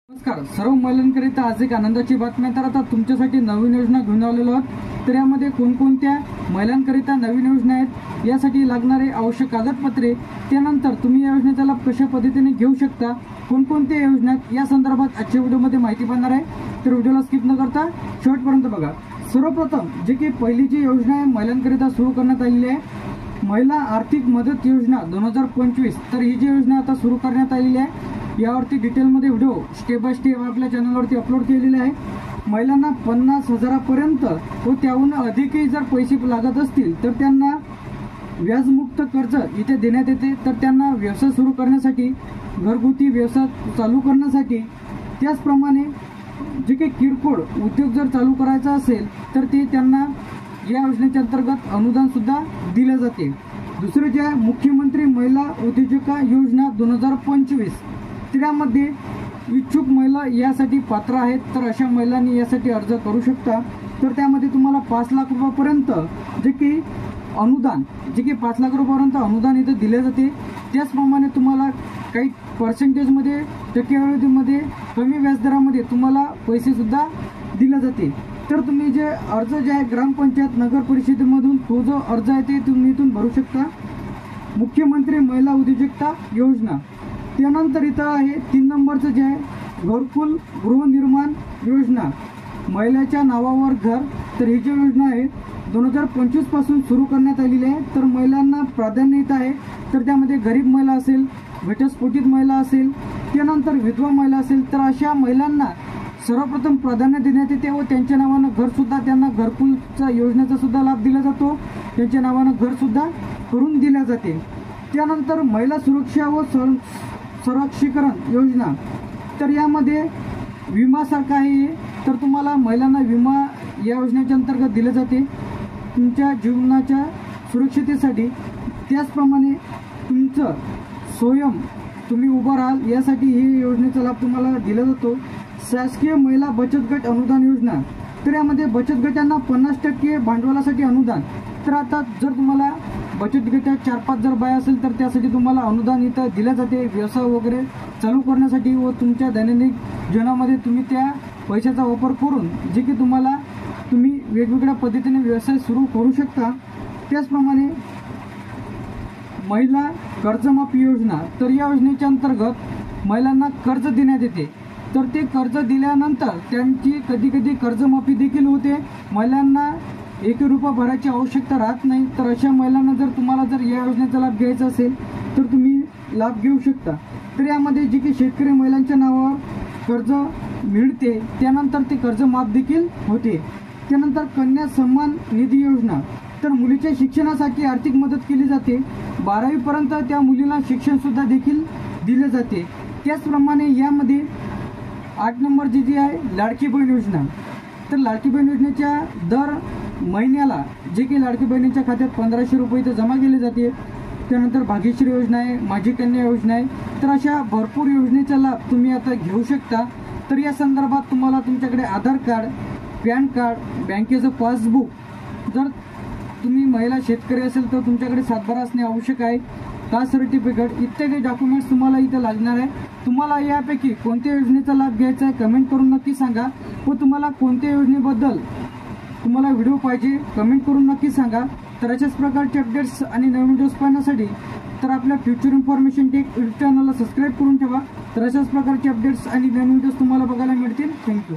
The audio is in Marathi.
नमस्कार सर्व महिलांकरिता आज एक आनंदाची बातमी। तर आता तुमच्यासाठी नवीन योजना घेऊन आलेलो आहोत। तर यामध्ये कोणकोणत्या महिलांकरिता नवीन योजना आहेत, यासाठी लागणारे आवश्यक कागदपत्रे, त्यानंतर तुम्ही या योजनेचा लाभ कशा पद्धतीने घेऊ शकता, कोणकोणत्या योजना या संदर्भात आजच्या व्हिडिओमध्ये माहिती पाहणार आहे। तर व्हिडिओला स्किप न करता शेवटपर्यंत बघा। सर्वप्रथम जे की पहिली जी योजना आहे महिलांकरिता सुरू करण्यात आलेली आहे, महिला आर्थिक मदत योजना 2025। तर ही जी योजना आता सुरू करण्यात आलेली आहे, यावरती डिटेलमध्ये व्हिडिओ स्टेप बाय स्टेप आपल्या चॅनलवरती अपलोड केलेले आहे। महिलांना 50,000पर्यंत व त्याहून अधिकही जर पैसे लागत असतील तर त्यांना व्याजमुक्त कर्ज इथे देण्यात येते। तर त्यांना व्यवसाय सुरू करण्यासाठी, घरगुती व्यवसाय चालू करण्यासाठी, त्याचप्रमाणे जे काही किरकोळ उद्योग जर चालू करायचा असेल तर ते त्यांना या योजनेच्या अंतर्गत अनुदान सुद्धा दिले जाते। दुसरे जे आहे मुख्यमंत्री महिला उद्योजका योजना 2025। त्यामध्ये इच्छुक महिला यासाठी पात्र आहेत, तर अशा महिलांनी यासाठी अर्ज करू शकता। तर त्यामध्ये तुम्हाला 5 लाख रुपयापर्यंत जे की अनुदान, जे की 5 लाख रुपयापर्यंत अनुदान इथे दिले जाते। त्याचप्रमाणे तुम्हाला काही पर्सेंटेजमध्ये, टक्केवारीमध्ये, कमी व्याजदरामध्ये तुम्हाला पैसे सुद्धा दिले जाते। तर तुम्ही जे अर्ज जे आहे ग्रामपंचायत, नगर परिषदेमधून तो जो अर्ज आहे ते तुम्ही इथून भरू शकता। मुख्यमंत्री महिला उद्योजकता योजना, त्यानंतर इथं आहे 3 नंबरचं जे आहे घरकुल गृहनिर्माण योजना, महिलाच्या नावावर घर। तर ही जी योजना आहे 2025 पासून सुरू करण्यात आलेली आहे। तर महिलांना प्राधान्य इथं आहे, तर त्यामध्ये गरीब महिला असेल, घटस्फोटित महिला असेल, त्यानंतर विधवा महिला असेल, तर अशा महिलांना सर्वप्रथम प्राधान्य देण्यात येते व त्यांच्या नावानं घरसुद्धा, त्यांना घरकुलच्या योजनेचा सुद्धा लाभ दिला जातो, त्यांच्या नावानं घरसुद्धा करून दिल्या जाते। त्यानंतर महिला सुरक्षा व संरक्षीकरण योजना, तर यामध्ये विमासारखा आहे, तर तुम्हाला महिलांना विमा या योजनेच्या अंतर्गत दिले जाते तुमच्या जीवनाच्या सुरक्षिततेसाठी। त्याचप्रमाणे तुमचं स्वयं तुम्ही उभं राहाल यासाठी ही योजनेचा लाभ तुम्हाला दिला जातो। शासकीय महिला बचत गट अनुदान योजना, तर यामध्ये बचत गटांना 50% भांडवलासाठी अनुदान। तर आता जर तुम्हाला बचत गटात 4-5 जर बाया असेल तर त्यासाठी तुम्हाला अनुदान इथं दिले जाते, व्यवसाय वगैरे चालू करण्यासाठी व तुमच्या दैनंदिन जीवनामध्ये तुम्ही त्या पैशाचा वापर करून जे की तुम्ही वेगवेगळ्या पद्धतीने व्यवसाय सुरू करू शकता। त्याचप्रमाणे महिला कर्जमाफी योजना, तर या योजनेच्या अंतर्गत महिलांना कर्ज देण्यात येते। तर ते कर्ज दिल्यानंतर त्यांची कधी कधी कर्जमाफी देखील होते, महिलांना 1 रुपया भरायची आवश्यकता राहत नाही। तर अशा महिलांना जर तुम्हाला जर या योजनेचा लाभ घ्यायचा असेल तर तुम्ही लाभ घेऊ शकता। तर यामध्ये जे की शेतकरी महिलांच्या नावावर कर्ज मिळते, त्यानंतर ते कर्ज माफ देखील होते। त्यानंतर कन्या सन्मान निधी योजना, तर मुलीच्या शिक्षणासाठी आर्थिक मदत केली जाते, 12वीपर्यंत त्या मुलीला शिक्षणसुद्धा देखील दिले जाते। त्याचप्रमाणे यामध्ये 8 नंबर जी आहे लाडकी बहीण योजना, तर लाडकी बहीण योजनेच्या दर महिन्याला जे की लाडकी बहिणीच्या खात्यात 1500 रुपये इथं जमा केले जाते। त्यानंतर भाग्यश्री योजना आहे, माझी कन्या योजना आहे, तर अशा भरपूर योजनेचा लाभ तुम्ही आता घेऊ शकता। तर या संदर्भात तुम्हाला तुमच्याकडे आधार कार्ड, पॅन कार्ड, बँकेचं पासबुक, जर तुम्ही महिला शेतकरी असेल तर तुमच्याकडे सातबारा असणे आवश्यक आहे, कास्ट सर्टिफिकेट इत्यादी डॉक्युमेंट्स तुम्हाला इथे लागणार आहे। तुम्हाला यापैकी कोणत्या योजनेचा लाभ घ्यायचा आहे कमेंट करून नक्की सांगा, व तुम्हाला कोणत्या योजनेबद्दल तुम्हाला व्हिडिओ पाहिजे कमेंट करून नक्की सांगा। तर अशाच प्रकारचे अपडेट्स आणि नवीन व्हिडिओज पाहण्यासाठी तर आपल्या फ्युचर इन्फॉर्मेशन टेक यूट्यूब चॅनलला सबस्क्राईब करून ठेवा। तर अशाच प्रकारचे अपडेट्स आणि नवीन व्हिडिओज तुम्हाला बघायला मिळतील। थँक्यू।